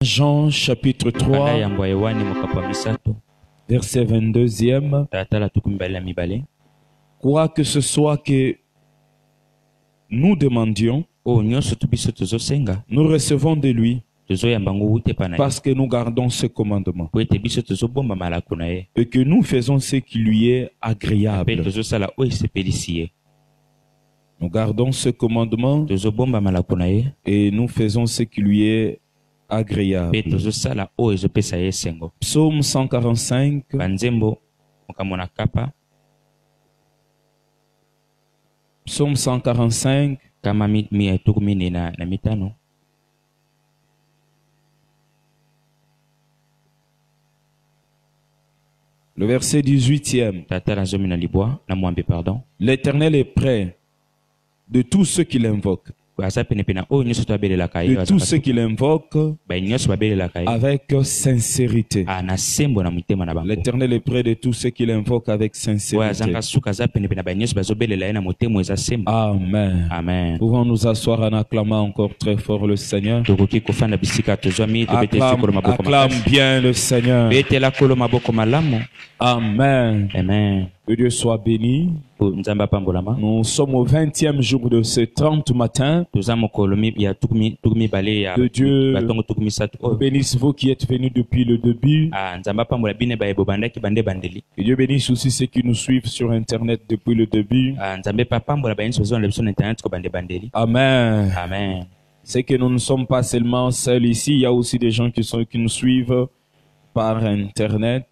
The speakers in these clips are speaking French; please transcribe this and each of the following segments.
Jean chapitre 3, verset 22e. Quoi que ce soit que nous demandions, nous recevons de lui parce que nous gardons ce commandement et que nous faisons ce qui lui est agréable. Nous gardons ce commandement et nous faisons ce qui lui est agréable. Psaume 145. Psaume 145. Le verset 18e. L'Éternel est près de tous ceux qui l'invoquent. De tous ceux qui l'invoquent avec sincérité. L'Éternel est près de tous ceux qui l'invoquent avec sincérité. Amen. Amen. Pouvons nous asseoir en acclamant encore très fort le Seigneur. Acclame bien le Seigneur. Amen. Amen. Que Dieu soit béni. Nous sommes au 20e jour de ce 30 matin. Que Dieu bénisse vous qui êtes venus depuis le début. Que Dieu bénisse aussi ceux qui nous suivent sur Internet depuis le début. Amen. Amen. C'est que nous ne sommes pas seulement seuls ici, il y a aussi des gens qui nous suivent par Internet.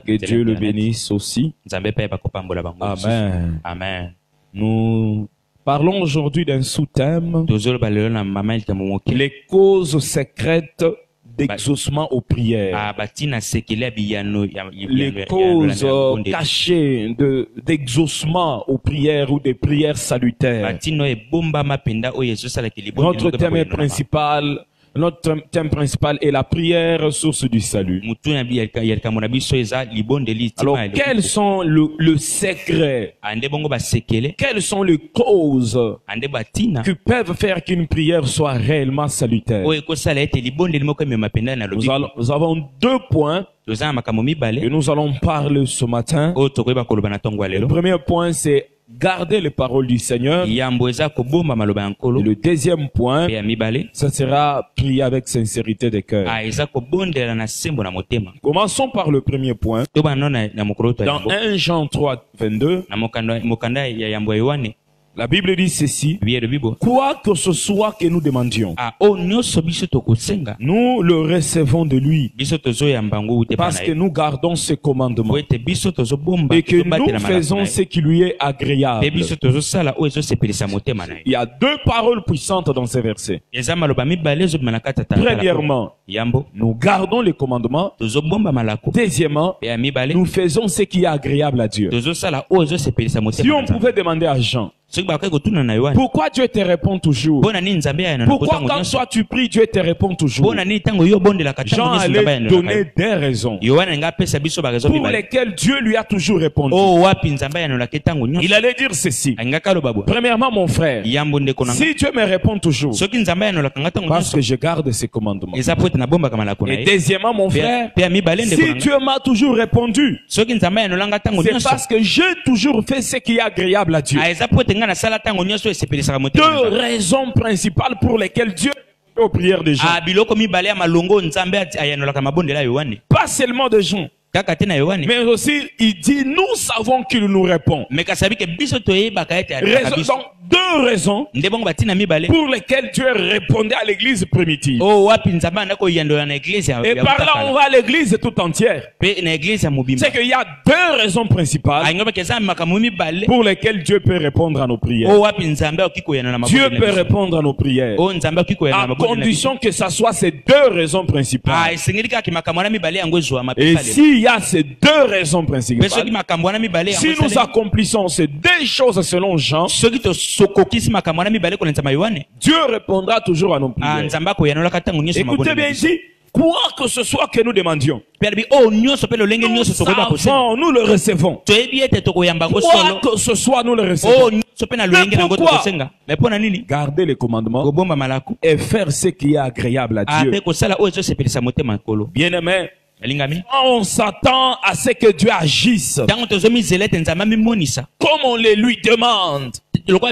Que Dieu le bénisse aussi. Amen. Amen. Nous parlons aujourd'hui d'un sous-thème, les causes secrètes d'exaucement aux prières. Les causes cachées d'exaucement aux prières ou des prières salutaires. Notre thème principal est la prière, source du salut. Alors, quels sont le secret? Quelles sont les causes qui peuvent faire qu'une prière soit réellement salutaire? Nous avons deux points que nous allons parler ce matin. Le premier point, c'est garder les paroles du Seigneur. Et le deuxième point, ça sera prier avec sincérité de cœur. Commençons par le premier point. Dans 1 Jean 3, 22, la Bible dit ceci: quoi que ce soit que nous demandions, nous le recevons de lui parce que nous gardons ses commandements et que nous faisons ce qui lui est agréable. Il y a deux paroles puissantes dans ces versets. Premièrement, nous gardons les commandements. Deuxièmement, nous faisons ce qui est agréable à Dieu. Si on pouvait demander à Jean, pourquoi Dieu te répond toujours? Pourquoi quand toi tu pries, Dieu te répond toujours? Jean allait donner des raisons pour lesquelles Dieu lui a toujours répondu. Il allait dire ceci: premièrement, mon frère, si Dieu me répond toujours, parce que je garde ses commandements. Et deuxièmement, mon frère, si Dieu m'a toujours répondu, c'est parce que j'ai toujours fait ce qui est agréable à Dieu. Deux raisons principales pour lesquelles Dieu répond aux prières des gens. Pas seulement des gens, mais aussi il dit nous savons qu'il nous répond. Donc deux raisons pour lesquelles Dieu répondait à l'église primitive. Et par là on va à l'église tout entière. C'est qu'il y a deux raisons principales pour lesquelles Dieu peut répondre à nos prières. Dieu peut répondre à nos prières à condition que ça soit ces deux raisons principales. Et s'il y a ces deux raisons principales, si nous accomplissons ces deux choses selon Jean, Dieu répondra toujours à nos prières. Écoutez bien ici, quoi que ce soit que nous demandions, nous savons, nous le recevons. Quoi que ce soit, nous le recevons. Mais pourquoi garder les commandements et faire ce qui est agréable à Dieu? Bien-aimé, on s'attend à ce que Dieu agisse comme on le lui demande, comme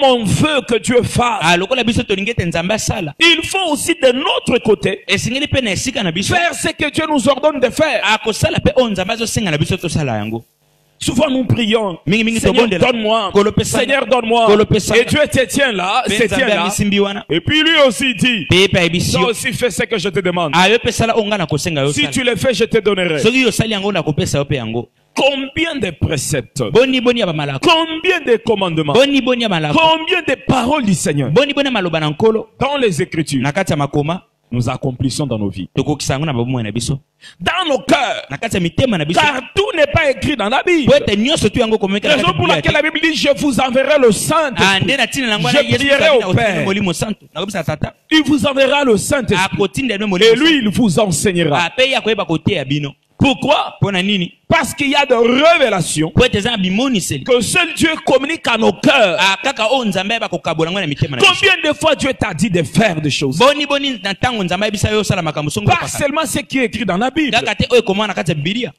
on veut que Dieu fasse. Il faut aussi de notre côté faire ce que Dieu nous ordonne de faire. Souvent nous prions, Seigneur donne-moi, Seigneur donne-moi, et Dieu te tient là, et puis lui aussi dit, toi aussi fais ce que je te demande. Si tu le fais, je te donnerai. Combien de préceptes, combien de commandements, combien de paroles du Seigneur dans les Écritures nous accomplissons dans nos vies, dans nos cœurs, car tout n'est pas écrit dans la Bible. Raison pour laquelle la Bible dit, je vous enverrai le Saint-Esprit, je prierai au Père, il vous enverra le Saint-Esprit, et lui il vous enseignera. Pourquoi? Parce qu'il y a de révélations que seul Dieu communique à nos cœurs. Combien de fois Dieu t'a dit de faire des choses? Pas seulement ce qui est écrit dans la Bible.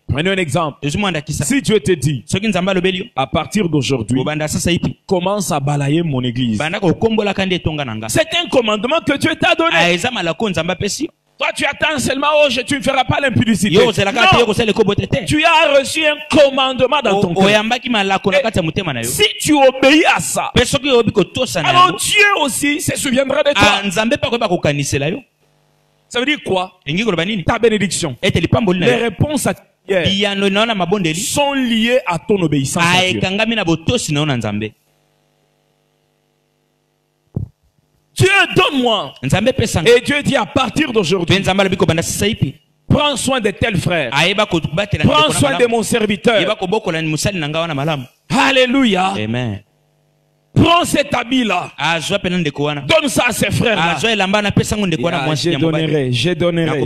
Prenez un exemple. Si Dieu te dit, à partir d'aujourd'hui, commence à balayer mon église. C'est un commandement que Dieu t'a donné. Toi, tu attends seulement, oh, tu ne feras pas l'impudicité. Non. Tu as reçu un commandement dans ton cœur. Si tu obéis à ça, alors Dieu aussi se souviendra de toi. Ça veut dire quoi? Ta bénédiction. Les réponses à ta prière sont liées à ton obéissance à Dieu. Dieu donne-moi. Et Dieu dit à partir d'aujourd'hui, prends soin de tel frère. Prends soin de mon serviteur. Alléluia. Amen. Prends cet habit-là. Donne ça à ses frères-là. Je donnerai. Et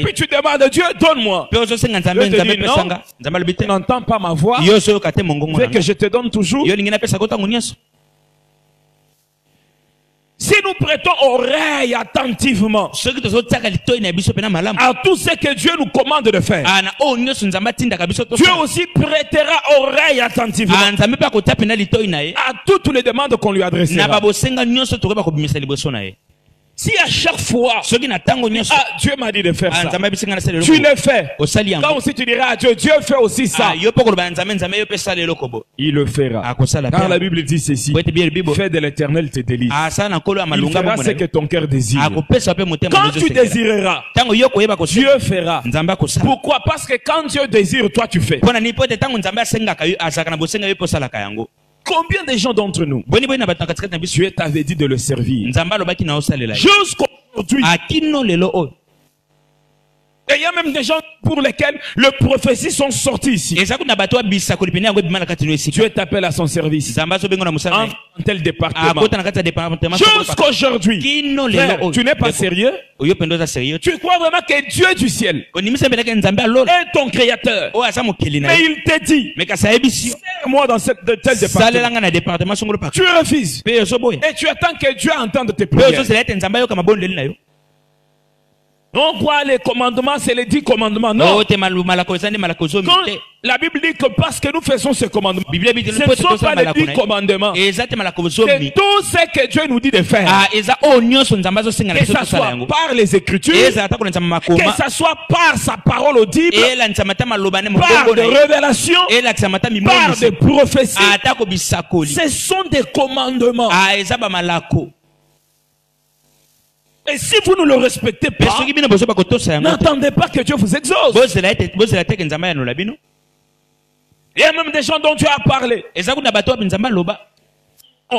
puis tu demandes, Dieu, donne-moi. Dieu te dit, non, tu n'entends pas ma voix. Tu veux que je te donne toujours. Si nous prêtons oreille attentivement à tout ce que Dieu nous commande de faire, Dieu aussi prêtera oreille attentivement à toutes les demandes qu'on lui adressera. Si à chaque fois, Dieu m'a dit de faire ça, tu le fais. Quand aussi tu diras à Dieu, Dieu fait aussi ça, il le fera. Quand la Bible dit ceci, fais de l'Éternel tes délices. Il fera ce que ton cœur désire. Quand tu désireras, Dieu fera. Pourquoi? Parce que quand Dieu désire, toi tu fais. Combien de gens d'entre nous, Dieu t'avait dit de le servir jusqu'à aujourd'hui? Et il y a même des gens pour lesquels les prophéties sont sorties ici. Dieu t'appelle à son service en tel département. Jusqu'aujourd'hui, tu n'es pas sérieux? Tu crois vraiment que Dieu du ciel est ton créateur? Mais il te dit, serre-moi dans tel département. Tu refuses. Et tu attends que Dieu entende tes prières. On croit les commandements, c'est les 10 commandements. Non. Quand la Bible dit que parce que nous faisons ce commandement, ce ne sont pas les 10 commandements. C'est tout ce que Dieu nous dit de faire. Que ce soit par les Écritures, que ce soit par sa parole audible, par des révélations, par des prophéties. Ce sont des commandements. Et si vous ne le respectez pas, n'attendez pas que Dieu vous exauce. Il y a même des gens dont Dieu a parlé.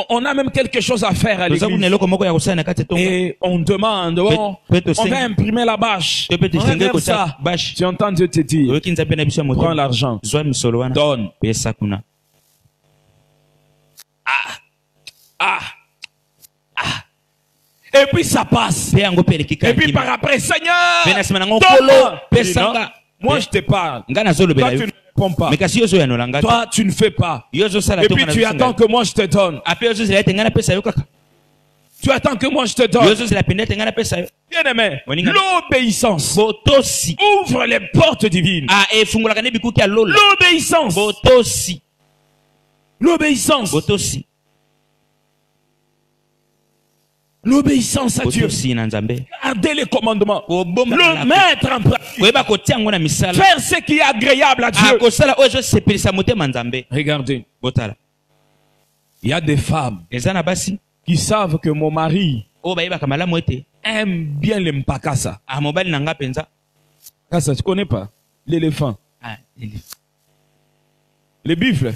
On a même quelque chose à faire à l'église. Et on demande, on va imprimer la bâche. On ça. Tu entends Dieu te dire, prends l'argent, donne. Et puis ça passe. Et puis par après, Seigneur, donne-moi. Moi je te parle. Toi tu ne réponds pas. Toi tu ne fais pas. Et puis tu attends que moi je te donne. Tu attends que moi je te donne. Bien aimé, l'obéissance ouvre les portes divines. L'obéissance. L'obéissance. L'obéissance à Dieu. Garder les commandements. Le mettre en pratique. Faire ce qui est agréable à Dieu. Regardez. Il y a des femmes qui savent que mon mari aime bien les mpakasa. Kasa, tu connais pas? L'éléphant. Les buffles.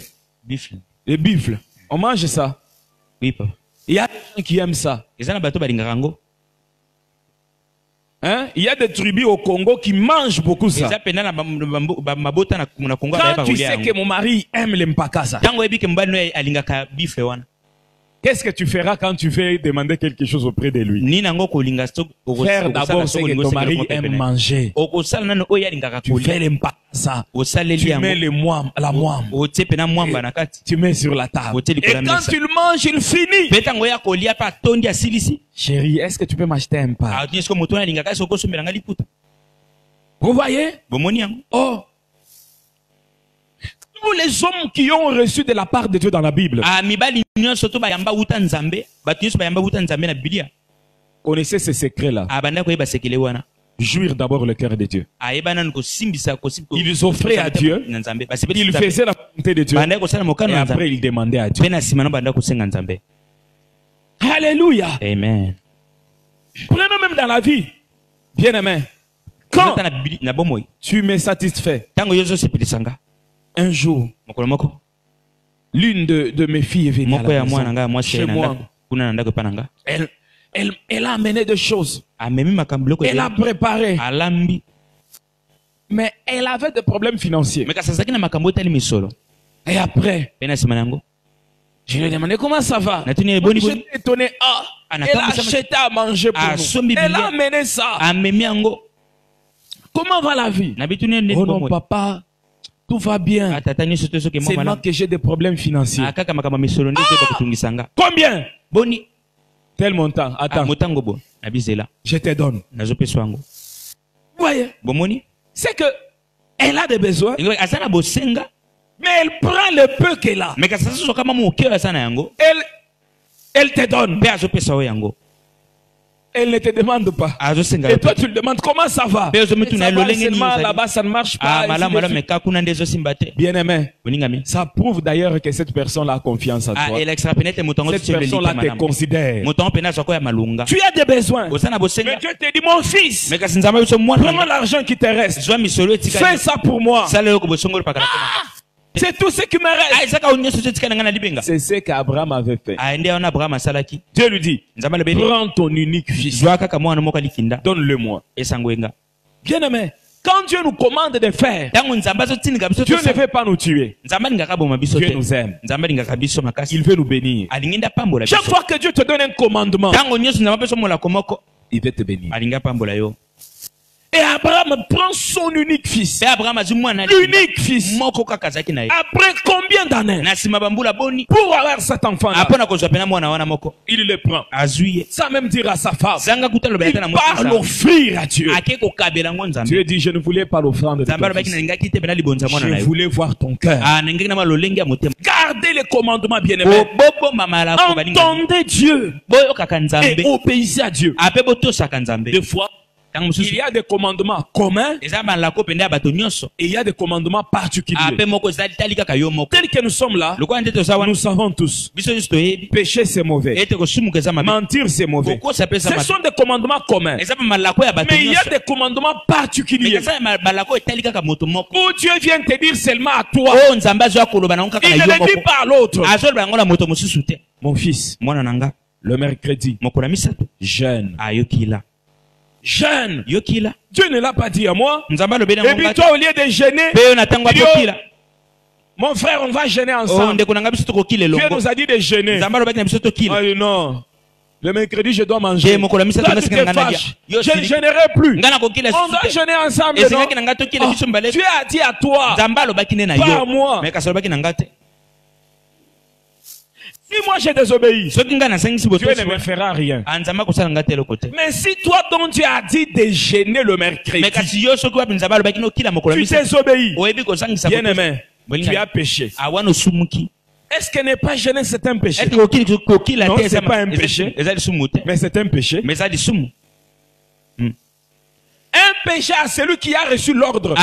Les buffles. On mange ça. Oui, papa. Il y a des gens qui aiment ça. Hein? Il y a des tribus au Congo qui mangent beaucoup ça. Quand tu sais que mon mari aime les mpakasa, qu'est-ce que tu feras quand tu veux demander quelque chose auprès de lui? Faire d'abord ce que ton mari aime manger. Tu fais les mpakasa. Tu mets la moine. Tu mets sur la table. Et quand tu le manges, il finit. Chérie, est-ce que tu peux m'acheter un pain? Vous voyez? Oh! Tous les hommes qui ont reçu de la part de Dieu dans la Bible, connaissez ces secrets-là. Jouir d'abord le cœur de Dieu. Ils offraient à Dieu, ils faisaient la volonté de Dieu, et après ils demandaient à Dieu. Alléluia. Amen. Prenons même dans la vie, bien aimé. Quand tu me satisfais, un jour, l'une de mes filles est venue à la maison, chez moi. Elle a amené des choses. Elle a préparé. Mais elle avait des problèmes financiers. Et après, je lui ai demandé comment ça va. J'étais étonné. Elle a acheté à manger pour nous. Elle a amené ça. Comment va la vie? Oh non, papa. Tout va bien. C'est moi que j'ai des problèmes financiers. Combien? Tel montant. Attends. Je te donne. Voyez. C'est que elle a des besoins. Mais elle prend le peu qu'elle a. Elle te donne. Elle ne te demande pas. Et toi tu lui demandes comment ça va. Là-bas ça ne marche pas. Bien aimé. Ça prouve d'ailleurs que cette personne a confiance en toi. Cette personne-là te considère. Tu as des besoins. Mais Dieu te dit mon fils, prends l'argent qui te reste. Fais ça pour moi. C'est tout ce qui me reste. C'est ce qu'Abraham avait fait. Dieu lui dit, prends ton unique fils, donne-le-moi. Bien aimé, quand Dieu nous commande de faire, Dieu ne veut pas nous tuer. Dieu nous aime. Il veut nous bénir. Chaque fois que Dieu te donne un commandement, il veut te bénir. Et Abraham prend son unique fils. L'unique fils. Après combien d'années? Pour avoir cet enfant-là, il le prend. Ça même dire à sa femme, il part l'offrir à Dieu. Dieu dit, je ne voulais pas l'offrande de ton fils. Je voulais voir ton cœur. Gardez les commandements bien-aimés. Entendez Dieu. Et obéissez à Dieu. Des fois, il y a des commandements communs et il y a des commandements particuliers. Tel que nous sommes là, nous savons tous. Pécher c'est mauvais. Mentir c'est mauvais. Ce sont des commandements communs. Mais il y a des commandements particuliers où Dieu vient te dire seulement à toi. Il ne le dit pas à l'autre. Mon fils, le mercredi, jeûne. Jeûne. Dieu ne l'a pas dit à moi. Et puis toi, au lieu de jeûner, mon frère, on va jeûner ensemble. Dieu nous a dit de jeûner. Ah, non. Le mercredi, je dois manger. Toi, tu te fâches. Je ne gênerai plus. On doit jeûner ensemble. Non? Dieu a dit à toi, pas à moi. Si moi j'ai désobéi, Dieu ne me fera rien. Mais si toi dont Dieu a dit de jeûner le mercredi, tu désobéis, bien aimé, tu as péché. Est-ce que ne pas jeûner c'est un péché? Non, c'est pas un péché, mais c'est un péché. Un péché à celui qui a reçu l'ordre.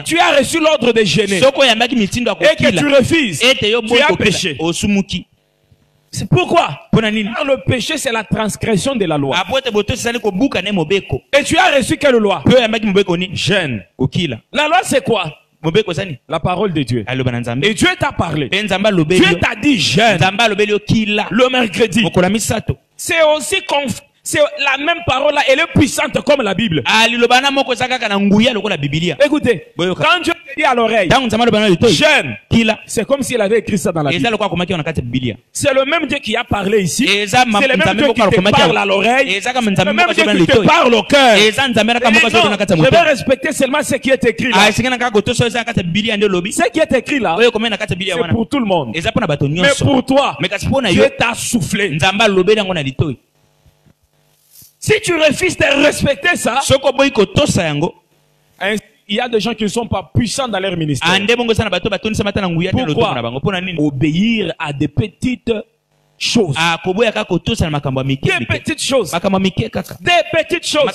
Tu as reçu l'ordre de jeûner et que tu refuses, tu as péché. C'est pourquoi? Car le péché, c'est la transgression de la loi. Et tu as reçu quelle loi? Jeûne. La loi, c'est quoi? La parole de Dieu. Et Dieu t'a parlé. Dieu t'a dit jeûne le mercredi. C'est aussi c'est la même parole là, elle est puissante comme la Bible. Écoutez, quand Dieu te dit à l'oreille, jeûne, c'est comme s'il avait écrit ça dans la Bible. C'est le même Dieu qui a parlé ici. C'est le même Dieu qui te parle à l'oreille. C'est le même Dieu qui te parle au cœur. Je vais respecter seulement ce qui est écrit là. Ce qui est écrit là, c'est pour tout le monde. Mais pour toi, Dieu t'a soufflé. Si tu refuses de respecter ça, il y a des gens qui ne sont pas puissants dans leur ministère. Pourquoi? Obéir à des petites choses. Des petites choses. Des petites choses.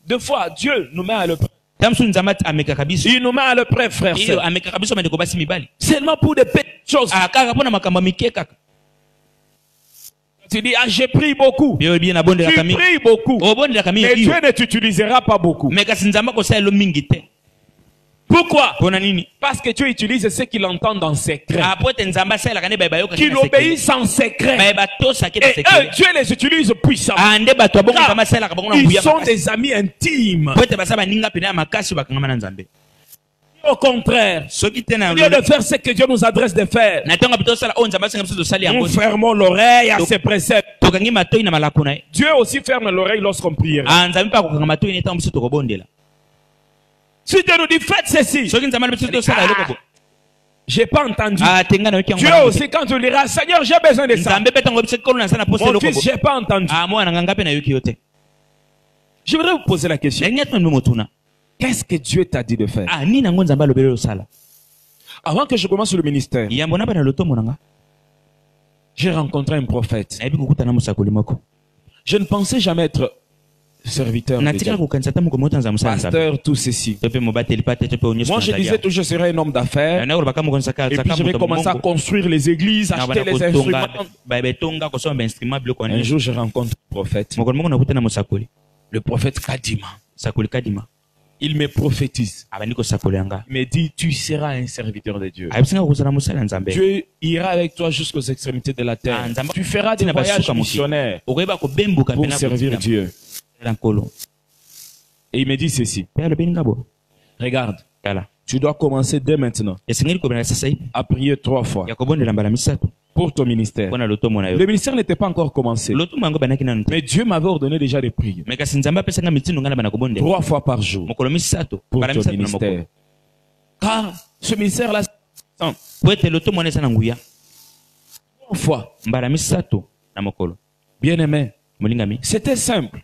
Des fois, Dieu nous met à l'épreuve. Il nous met à l'épreuve, frère. Seulement pour des petites choses. Tu dis, ah, j'ai pris beaucoup. Tu pries beaucoup. Mais Dieu ne t'utilisera pas beaucoup. Pourquoi? Parce que Dieu utilise ce qu'il entend dans secret. Qu'il obéisse en secret. Et eux, Dieu les utilise puissamment. Ils sont des amis intimes. Au contraire, au lieu de faire ce que Dieu nous adresse de faire, nous fermons l'oreille à ses préceptes. Dieu aussi ferme l'oreille lorsqu'on prie. Si Dieu nous dit faites ceci, j'ai pas entendu. Dieu aussi quand tu liras, Seigneur, j'ai besoin de ça. Mon fils, j'ai pas entendu. Je voudrais vous poser la question. Qu'est-ce que Dieu t'a dit de faire? Avant que je commence le ministère, j'ai rencontré un prophète. Je ne pensais jamais être serviteur de Dieu. Pasteur, tout ceci. Moi, je disais toujours, je serai un homme d'affaires. Et puis, je vais commencer à construire les églises, acheter les instruments. Un jour, je rencontre le prophète. Le prophète Kadima. Il me prophétise. Il me dit, tu seras un serviteur de Dieu. Dieu ira avec toi jusqu'aux extrémités de la terre. Tu feras des voyages missionnaires pour servir Dieu. Et il me dit ceci. Regarde, tu dois commencer dès maintenant à prier 3 fois pour ton ministère. Le ministère n'était pas encore commencé. Mais Dieu m'avait ordonné déjà de prier 3 fois par jour pour ton ministère. Car ce ministère-là, 3 fois. Bien aimé, c'était simple.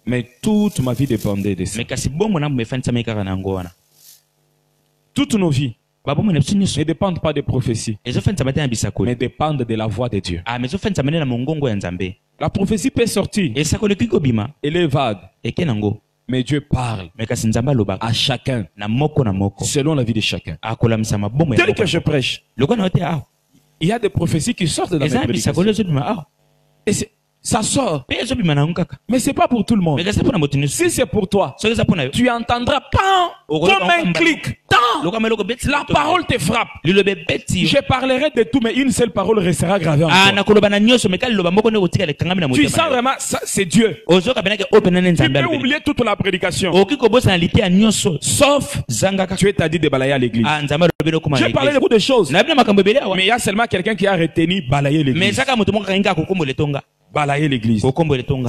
Mais toute ma vie dépendait de ça. Toutes nos vies ne dépendent pas des prophéties, mais dépendent de la voix de Dieu. La prophétie peut sortir, elle est vague, mais Dieu parle à chacun selon la vie de chacun. Tel que je prêche, il y a des prophéties qui sortent de la prédication. Ça sort. Mais c'est pas pour tout le monde. Si c'est pour toi, tu entendras pas comme un clic. La parole te frappe. Je parlerai de tout, mais une seule parole restera gravée en toi. Tu sens vraiment, c'est Dieu. Tu peux oublier toute la prédication. Sauf, tu t'as dit de balayer à l'église. J'ai parlé de beaucoup de choses. Mais il y a seulement quelqu'un qui a retenu balayer l'église. Balayer l'église.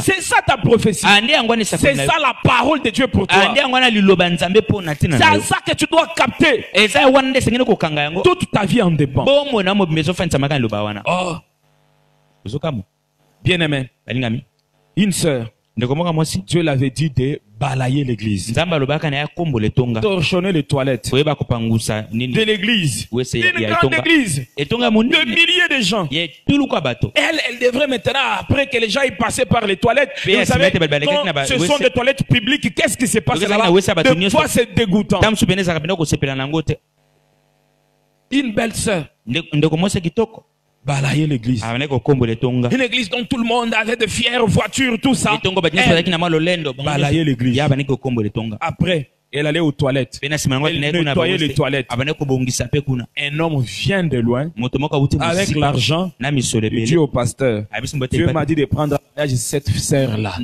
C'est ça ta prophétie. C'est ça la parole de Dieu pour toi. C'est à ça que tu dois capter. Toute ta vie en dépend. Oh. Bien-aimé. Une sœur. Dieu l'avait dit de balayer l'église. Torchonner les toilettes de l'église. Une grande église. De milliers de gens. Elle devrait maintenant, après que les gens aient passé par les toilettes, vous savez, quand ce sont des toilettes publiques, qu'est-ce qui se passe là-bas? De quoi c'est dégoûtant? Une belle sœur. Balayer l'église. Une église dont tout le monde avait de fières voitures, tout ça. Balayer l'église. Après, elle allait aux toilettes. Elle nettoyait les toilettes. Un homme vient de loin avec l'argent. Il dit au pasteur, Dieu m'a dit de prendre en mariage cette sœur-là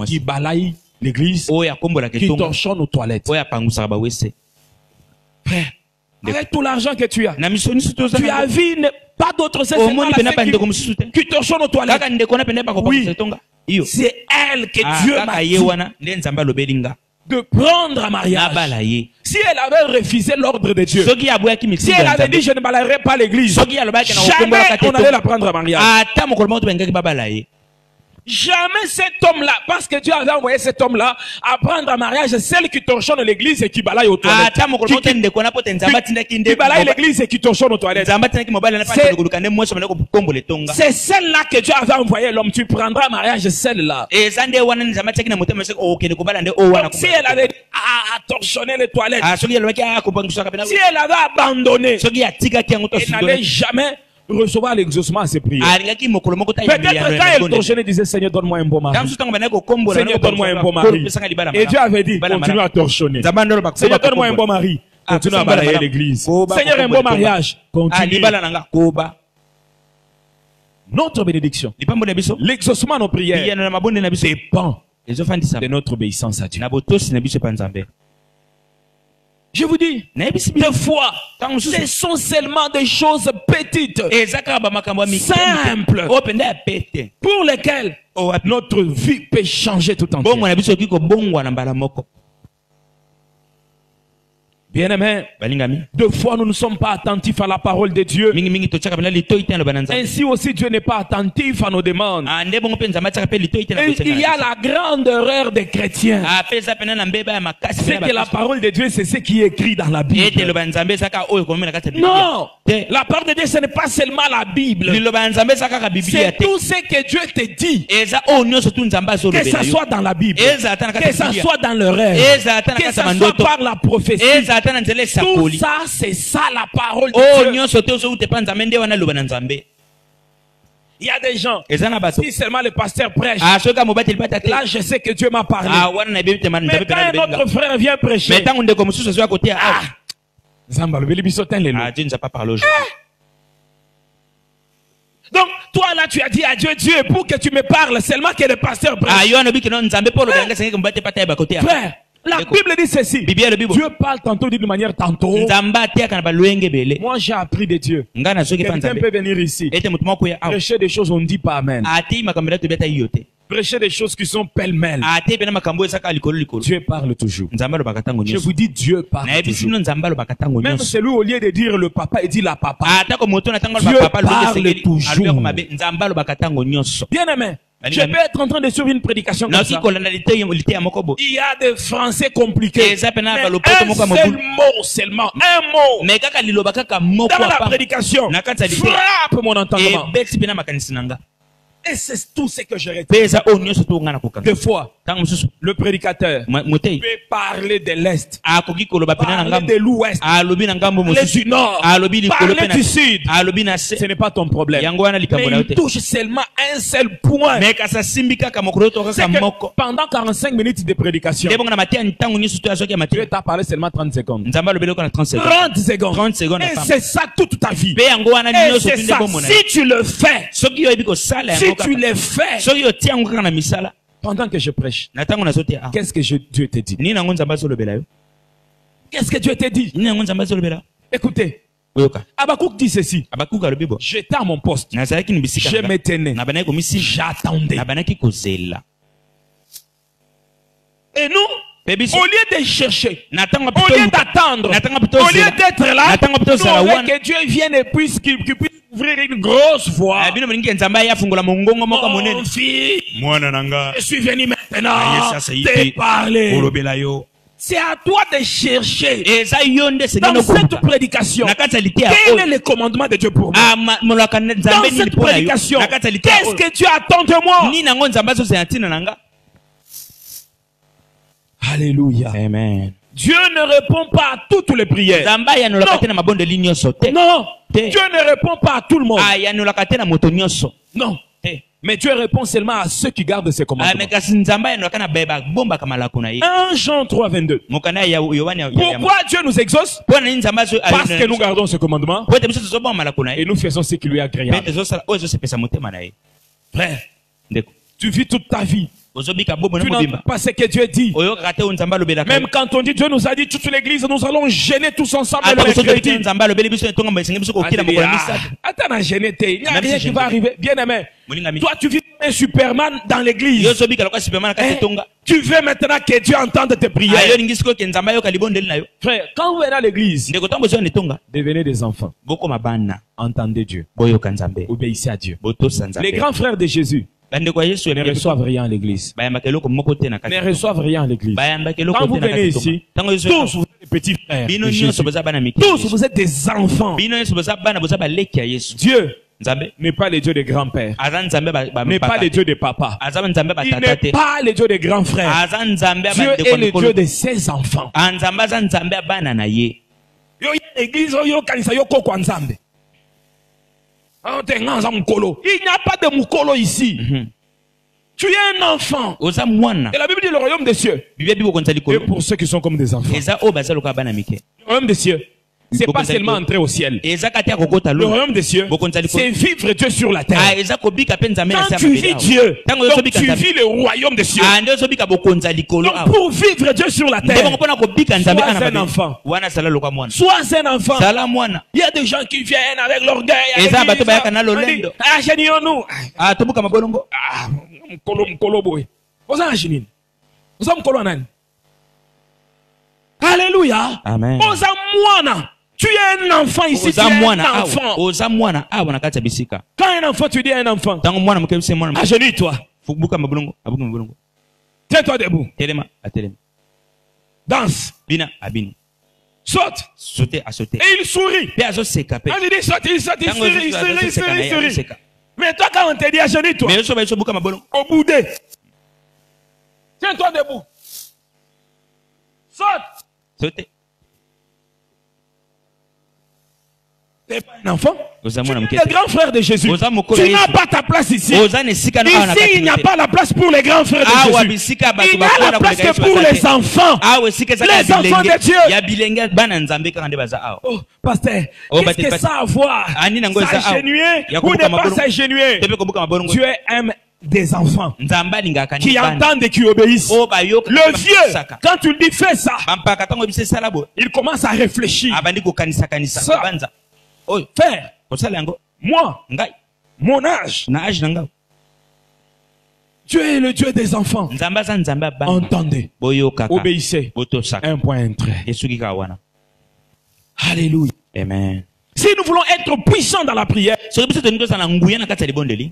qui balaye l'église, qui torchonne aux toilettes. Frère, avec tout l'argent que tu as vu pas d'autres sœurs qui torchonnent aux toilettes. Oui, c'est elle que Dieu m'a dit de prendre en mariage. Si elle avait refusé l'ordre de Dieu, si elle avait dit je ne balayerai pas l'église, jamais on allait la prendre en mariage. Jamais cet homme-là, parce que Dieu avait envoyé cet homme-là à prendre en mariage celle qui torchonne l'église et qui balaye aux toilettes. Qui balaye l'église et qui torchonne aux toilettes. C'est celle-là que Dieu avait envoyé l'homme. Tu prendras en mariage celle-là. Donc, si elle avait torchonné les toilettes, si elle avait abandonné, elle n'allait jamais recevoir l'exaucement à ses prières. Peut-être quand elle torchonnait, disait Seigneur, donne-moi un bon mari. Seigneur, donne-moi un bon mari. Et Dieu avait dit, continue à torchonner. Seigneur, donne-moi un bon mari. Continue à balayer l'église. Seigneur, un bon mariage. Continue. Notre bénédiction, l'exaucement de nos prières dépend de notre obéissance à Dieu. Je vous dis, des fois, ce sont seulement des choses petites, simples, pour lesquelles notre vie peut changer tout entière. Bien-aimés, deux fois nous ne sommes pas attentifs à la parole de Dieu. Ainsi aussi Dieu n'est pas attentif à nos demandes. Et il y a la grande erreur des chrétiens. C'est que la parole de Dieu, c'est ce qui est écrit dans la Bible. Non, la parole de Dieu, ce n'est pas seulement la Bible. C'est tout ce que Dieu te dit. Que ça soit dans la Bible, que ça soit dans le rêve, que ça soit par la prophétie. Tout ça, c'est ça la parole de Dieu. Il y a des gens, si seulement le pasteur prêche, là je sais que Dieu m'a parlé. Mais quand notre frère vient prêcher, Dieu ne pas parlé aujourd'hui. Donc, toi là, tu as dit à Dieu, Dieu, pour que tu me parles, seulement que le pasteur prêche. Frère, la Bible dit ceci. Dieu parle tantôt d'une manière tantôt. Moi j'ai appris de Dieu. Quelqu'un peut venir ici, prêcher des choses, on ne dit pas amen. Prêcher des choses qui sont pêle-mêle. Dieu parle toujours. Je vous dis, Dieu parle toujours. Même celui au lieu de dire le papa, il dit la papa. Dieu parle toujours. Bien aimé, je peux être en train de suivre une prédication comme ça. Il y a des français compliqués. Mais un seul mot seulement. Un mot. Dans la prédication. Frappe mon entendement. Et c'est tout ce que je retiens. Des fois, le prédicateur peut parler de l'Est, parler de l'Ouest, parler du Nord, parler du Sud. Ce n'est pas ton problème. Mais il touche seulement un seul point. C'est que pendant 45 minutes de prédication, Dieu t'a parlé seulement 30 secondes. 30 secondes. Et c'est ça toute ta vie. Et c'est ça. Si tu le fais, pendant que je prêche, qu'est-ce que Dieu te dit? Qu'est-ce que Dieu te dit? Écoutez, Habakkuk dit ceci. J'étais à mon poste. Je me tenais. J'attendais. Et nous, au lieu de chercher, au lieu d'attendre, au lieu d'être là, nous voulons que Dieu vienne et puisse qu'il puisse ouvrir une grosse voie. Mon fils, je suis venu maintenant te parler. C'est à toi de chercher dans cette prédication quel est le commandement de Dieu pour moi. Dans cette prédication, qu'est-ce que Dieu attend de moi? Alléluia. Amen. Dieu ne répond pas à toutes les prières. Non. Dieu ne répond pas à tout le monde. Non. Mais Dieu répond seulement à ceux qui gardent ses commandements. 1 Jean 3, 22. Pourquoi Dieu nous exauce? Parce que nous gardons ses commandements et nous faisons ce qui lui est agréable. Frère, tu vis toute ta vie. Tu n'entends pas ce que Dieu dit. Même quand on dit Dieu nous a dit toute l'église, nous allons gêner tous ensemble le mercredi. Attends, gêner, il n'y a rien qui va arriver. Bien aimé, toi tu vis un Superman dans l'église. Tu veux maintenant que Dieu entende tes prières. Frère, quand vous venez à l'église, devenez des enfants. Entendez Dieu. Obéissez à Dieu. Les grands frères de Jésus ne reçoivent rien à l'église. Ne reçoivent rien à l'église. Quand vous venez ici, tous vous êtes des petits frères de Jésus. Tous vous êtes des enfants. Dieu n'est pas le Dieu des grands-pères. N'est pas le Dieu des papas. Il n'est pas le Dieu des grands frères. Dieu est le Dieu de ses enfants. Il n'y a pas de mukolo ici. Tu es un enfant. Et la Bible dit le royaume des cieux. Et pour ceux qui sont comme des enfants. Le royaume des cieux, c'est pas seulement entrer au ciel. Le royaume des cieux, c'est vivre Dieu sur la terre. Quand tu vis Dieu, donc tu vis le royaume des cieux. Donc pour vivre Dieu sur la terre, sois un enfant. Sois un enfant. Il y a des gens qui viennent avec l'orgueil. Ah, génions-nous. Alléluia. Amen. Tu es un enfant ici, tu es un enfant. Quand un enfant, tu dis un enfant, agenouille-toi. Tiens-toi debout. Danse. Saute. Et il sourit. On lui dit saute, il sourit. Mais toi, quand on te dit agenouille-toi, au boudé. Tiens-toi debout. Saute. Tu n'es pas un enfant. Tu es le grand frère de Jésus. Tu n'as pas ta place ici. Ici, il n'y a pas la place pour les grands frères de Jésus. Il n'y a la place que pour les enfants. Les enfants de Dieu. Oh, pasteur, qu'est-ce que ça a à voir? S'agenouiller ou ne pas s'agenouiller? Dieu aime des enfants qui entendent et qui obéissent. Le vieux, quand tu lui dis fais ça, il commence à réfléchir. Frère, moi, mon âge, Dieu est le Dieu des enfants. Entendez, obéissez. Un point, un trait. Alléluia. Amen. Si nous voulons être puissants dans la prière,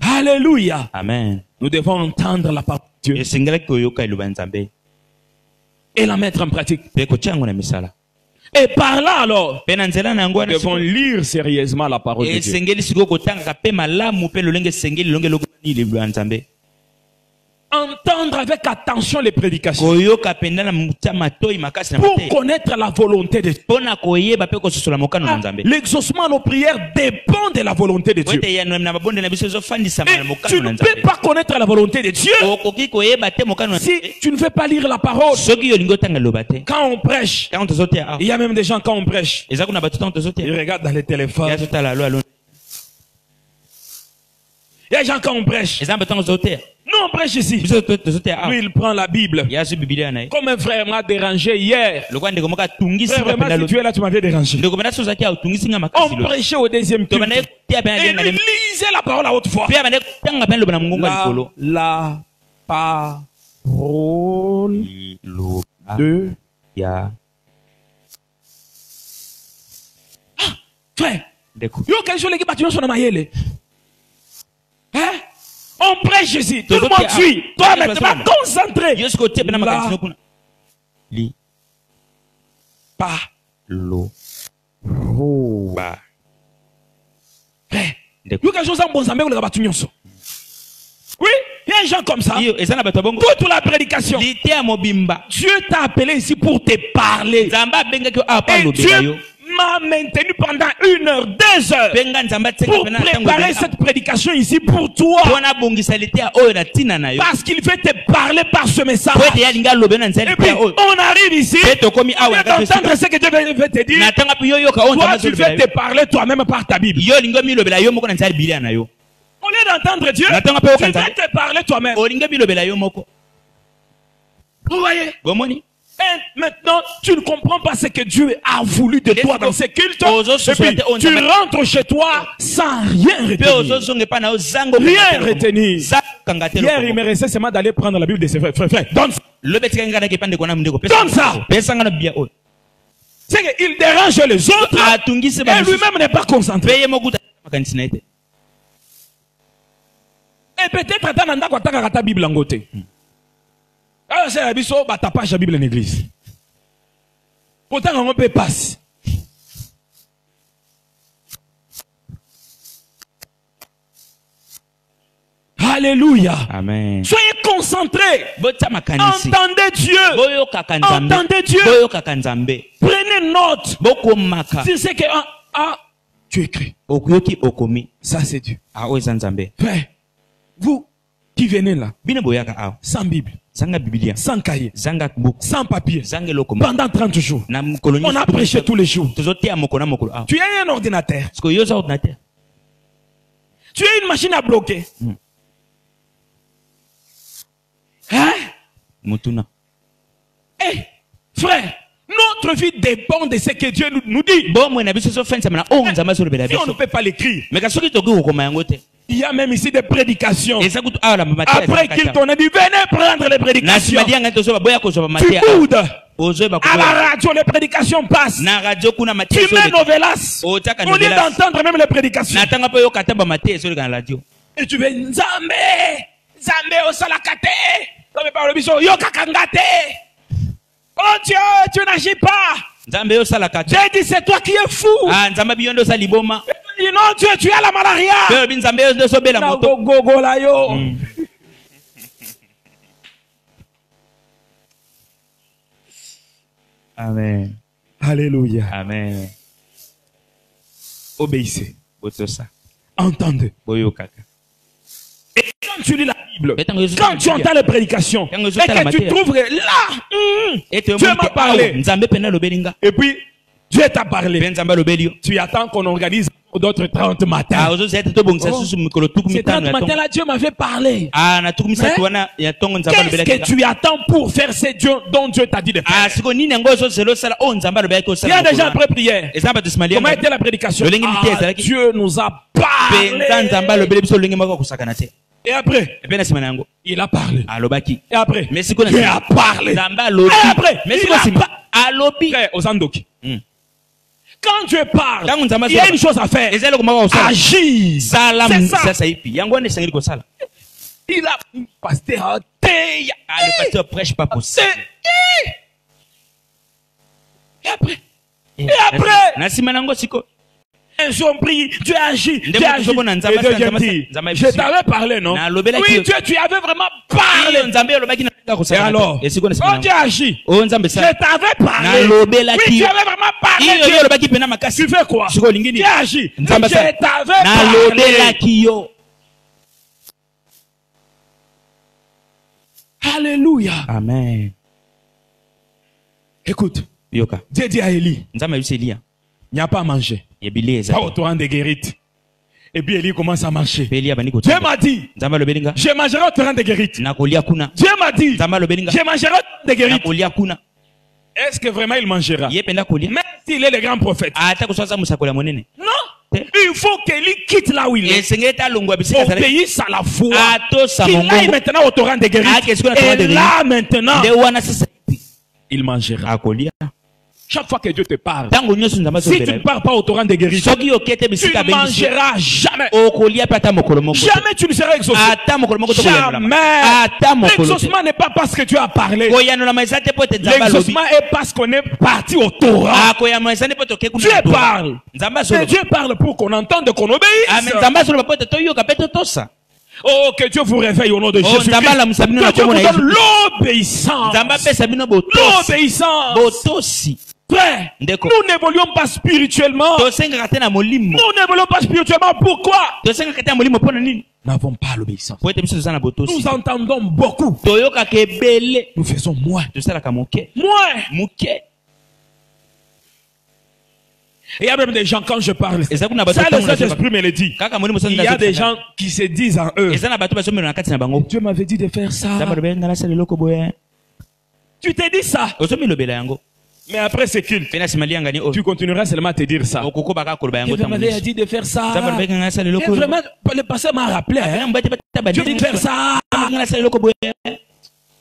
alléluia. Amen. Nous devons entendre la parole de Dieu et la mettre en pratique. Et par là alors, nous devons lire sérieusement la parole de Dieu. entendre avec attention les prédications. Pour connaître la volonté de Dieu. L'exaucement à nos prières dépend de la volonté de Dieu. Et tu ne peux pas connaître la volonté de Dieu si tu ne fais pas lire la parole. Quand on prêche, il y a même des gens quand on prêche, ils regardent dans les téléphones. Il y a des gens quand on prêche. Nous on prêche ici. Lui il prend la Bible. Comme un frère m'a dérangé hier. Frère, vraiment si tu es là tu m'avais dérangé. On prêchait au deuxième culte. Et il lisait la parole à haute voix. La parole de frère. Yo quel jour les gars tu son mayele. Hein? On prêche Jésus. Tout le monde suit. Toi, mais tu vas concentrer. Pas l'eau. Oui, il y a des gens comme ça. Toute la prédication. Dieu t'a appelé ici pour te parler. Et Dieu m'a maintenu pendant 1 heure, 2 heures pour préparer cette prédication ici pour toi. Parce qu'il veut te parler par ce message. Et puis, on arrive ici, on vient d'entendre ce que Dieu veut te dire. Toi, tu veux te parler toi-même par ta Bible. Au lieu d'entendre Dieu, tu veux te parler toi-même. Vous voyez? Et maintenant, tu ne comprends pas ce que Dieu a voulu de toi dans ces cultes. Et puis, tu rentres chez toi sans rien retenir. Rien retenir. Hier, il me restait seulement d'aller prendre la Bible de ses frères. Frère, donne ça. Donne ça. C'est qu'il dérange les autres et lui-même n'est pas concentré. Et peut-être attends ta Bible en côté. Alors c'est la Bible, bah t'as pas la Bible en église. Pourtant on peut passer. Alléluia. Amen. Soyez concentrés. Entendez Dieu. Entendez Dieu. Prenez note. Si c'est que tu écris. Ça c'est Dieu. Frère, vous qui venez là, sans Bible, sans cahier, sans papier, pendant 30 jours, on a prêché tous les jours. Tu as un ordinateur. Tu as une machine à bloquer. Hein? Eh, frère, notre vie dépend de ce que Dieu nous dit. Si on ne peut pas l'écrire. Il y a même ici des prédications. Après qu'il t'en a dit, venez prendre les prédications. Tu boudes. À la radio, les prédications passent. Tu mets Novelas. Au lieu d'entendre même les prédications. Et tu veux Nzambe. Nzambe au salakate. Yo kakangate. Oh Dieu, tu n'agis pas. J'ai dit, c'est toi qui es fou. Non, Dieu, tu as la malaria. Amen. Alléluia. Amen. Obéissez. Entendez. Et quand tu lis la Bible, quand tu entends les prédications, et que tu trouves là, Dieu m'a parlé. Et puis, Dieu t'a parlé. Tu attends qu'on organise d'autres 30 matins. Ces 30 matins là, Dieu m'avait parlé. Qu'est-ce que tu attends pour faire ce Dieu dont Dieu t'a dit de faire? Il y a déjà après prière. Comment était la prédication? Dieu nous a parlé. Et après, il a parlé. Et après, Dieu a parlé. Et après, il a parlé. Quand Dieu parle, il y a une chose à faire. Agir. C'est ça. Il a pasteur. Le pasteur prêche pas possible. Et après. Ils ont prié, Dieu a agi, Dieu a agi. Et deuxième dit, je t'avais parlé, non? Oui, Dieu, tu avais vraiment parlé. Et alors, oh Dieu a agi, je t'avais parlé. Oui, tu avais vraiment parlé. Tu fais quoi? Dieu a agi, je t'avais parlé. Alléluia. Amen. Écoute, Dieu dit à Élie, il n'y a pas à manger. Pas au torrent de Guérite. Et puis Élie commence à marcher. Dieu m'a dit, je mangerai au torrent de Guérite. Dieu m'a dit, je mangerai au torrent de Guérite. Est-ce que vraiment il mangera? Même s'il est le grand prophète. Non. Il faut qu'Élie quitte là où il est. Obéisse à la foi. Qu'il aille maintenant au torrent de Guérite. Et là maintenant, il mangera. Chaque fois que Dieu te parle, si tu ne pars pas au torrent de guérison, tu ne mangeras jamais. Jamais tu ne seras exaucé. Jamais. L'exaucement n'est pas parce que tu as parlé. L'exaucement est parce qu'on est parti au torrent. Dieu parle. Mais Dieu parle pour qu'on entende, qu'on obéisse. Oh, que Dieu vous réveille au nom de Jésus. Que Dieu vous donne l'obéissance. L'obéissance. Frère, nous n'évoluons pas spirituellement. Nous n'évoluons pas spirituellement. Pourquoi? Nous n'avons pas l'obéissance. Nous entendons beaucoup. Nous faisons moins. Moins. Et il y a même des gens, quand je parle, ça le Saint-Esprit me le dit. Il y a des gens qui se disent en eux, Dieu m'avait dit de faire ça. Tu t'es dit ça. Mais après c'est culte, tu continueras seulement à te dire ça. Dieu m'avait dit de faire ça. Et vraiment, le pasteur m'a rappelé. Dieu dit de faire ça.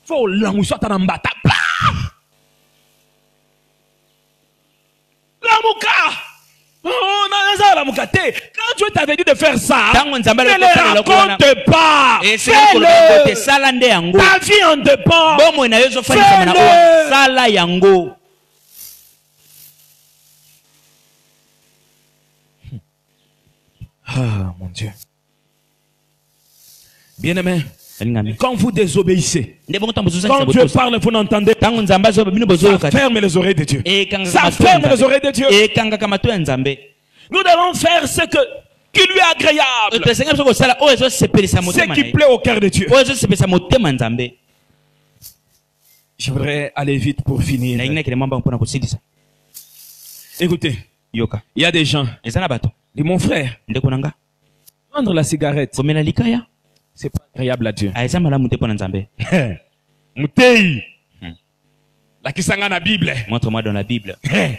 Faut l'angouiller à l'ambata. Quand Dieu t'avait dit de faire ça, ne le raconte pas. Fais-le. Ta vie en dépend. Fais-le. Ah, mon Dieu. Bien-aimé, quand vous désobéissez, quand Dieu parle, vous n'entendez pas. Ça ferme les oreilles de Dieu. Ça ferme les oreilles de Dieu. Nous devons faire ce qui lui est agréable. Ce qui plaît au cœur de Dieu. Je voudrais aller vite pour finir. Écoutez, il y a des gens. Dis mon frère, prendre la cigarette, c'est pas agréable à Dieu. Moutei. La kisanga na Bible. Montre-moi dans la Bible. Là,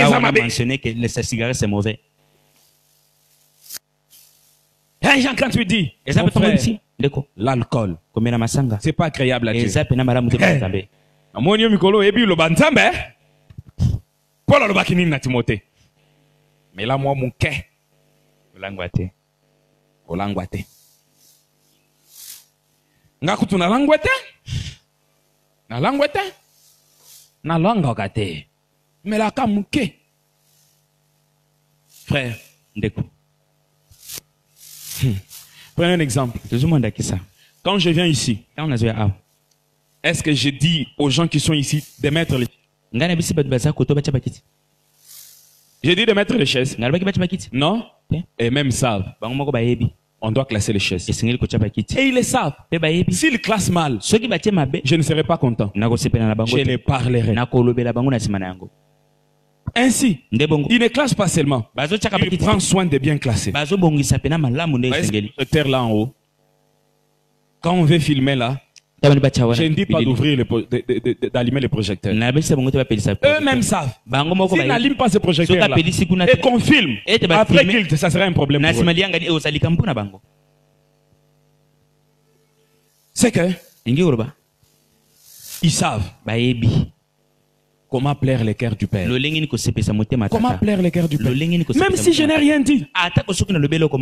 on a mentionné que la cigarette c'est mauvais. Jean, quand tu dis l'alcool, c'est pas agréable à Dieu. Paul a le bakini na Timothée. Mais là, moi, mon cœur, olangwate. Ngakutu na langwate? Na langwate? Na langwate. Mais là, quand mon cœur. Frère, prenez un exemple. Quand je viens ici, est-ce que je dis aux gens qui sont ici de mettre les... J'ai dit de mettre les chaises. Non? Et même savent. On doit classer les chaises. Et ils le savent. S'ils classent mal, je ne serai pas content. Je les parlerai. Ainsi, il ne classe pas seulement. Il prend soin de bien classer. Ce terre là en haut, quand on veut filmer là, je ne dis pas d'ouvrir, d'allumer les projecteurs. Eux-mêmes savent. S'ils n'allument pas ces projecteurs-là et qu'on filme, après qu'il, ça serait un problème pour eux. C'est que ils savent comment plaire les cœurs du Père. Comment plaire les cœurs du Père. Même si je n'ai rien dit.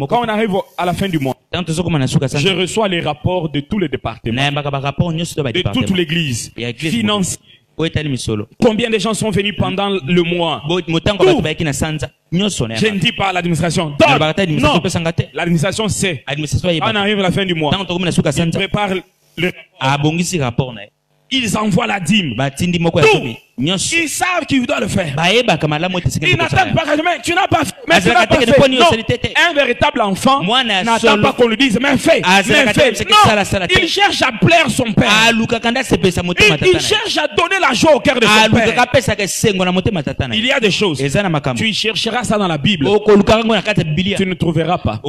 Quand on arrive à la fin du mois, je reçois les rapports de tous les départements, de toute l'église, financiers, Combien de gens sont venus pendant le mois? Je ne dis pas l'administration. Non, l'administration sait. On arrive à la fin du mois. Ils préparent le rapport. Ils envoient la dîme. Ils savent qu'ils doivent le faire. Ils n'attendent pas. Tu n'as pas fait. Mais tu n'as pas fait. Non. Un véritable enfant n'attend pas qu'on lui dise mais fais. Mais fais. Non. Il cherche à plaire son père. Il cherche à donner la joie au cœur de son père. Il y a des choses. Tu chercheras ça dans la Bible. Tu ne trouveras pas.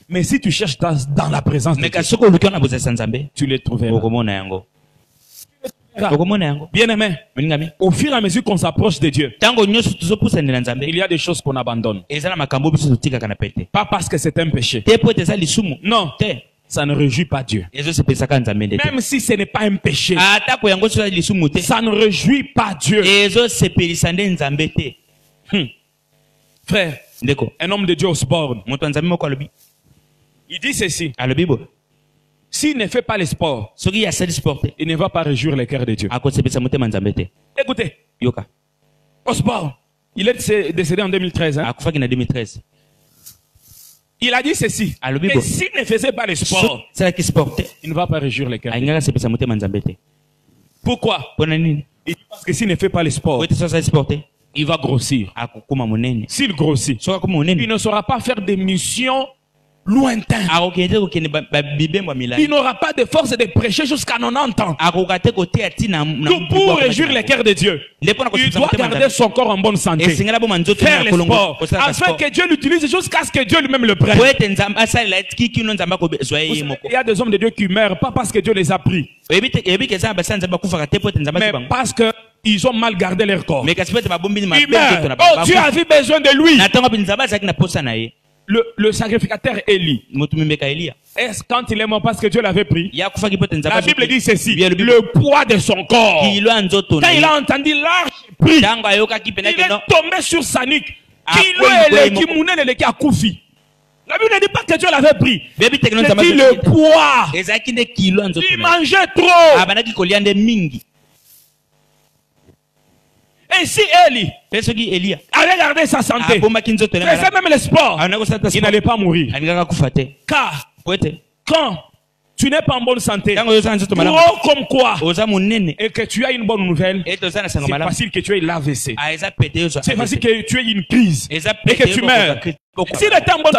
Mais si tu cherches dans la présence de Dieu, tu les trouveras. Bien aimé, au fur et à mesure qu'on s'approche de Dieu, il y a des choses qu'on abandonne. Pas parce que c'est un péché. Non, ça ne réjouit pas Dieu. Même si ce n'est pas un péché, ça ne réjouit pas Dieu. Frère, un homme de Dieu Osborne, il dit ceci. S'il ne fait pas le sport, il ne va pas réjouir le cœur de Dieu. Écoutez, Osborne, il est décédé en 2013. Hein? Il a dit ceci. Et s'il ne faisait pas le sport, il ne va pas réjouir le cœur de Dieu. Pourquoi? Parce que s'il ne fait pas le sport, il va grossir. S'il grossit, il ne saura pas faire des missions lointaines. Il n'aura pas de force de prêcher jusqu'à 90 ans. Tout pour réjouir le cœur de Dieu, il doit garder son corps en bonne santé, faire le sport, afin que Dieu l'utilise jusqu'à ce que Dieu lui-même le prenne. Il y a des hommes de Dieu qui meurent, pas parce que Dieu les a pris, mais parce que ils ont mal gardé leur corps. Ils meurent. Oh, Dieu avait besoin de lui. Le sacrificateur Élie, est-ce quand il est mort parce que Dieu l'avait pris? La Bible dit ceci, le poids de son corps. Quand il a entendu l'arche pris, il est tombé sur sa nuque. La Bible ne dit pas que Dieu l'avait pris. C'est dit le poids. Il mangeait trop. Et si Élie avait gardé sa santé, faisait même le sport, il n'allait pas mourir. Car quand tu n'es pas en bonne santé, gros comme quoi, et que tu as une bonne nouvelle, c'est facile que tu aies l'AVC. C'est facile que tu aies une crise et que tu meurs. S'il était en bonne santé,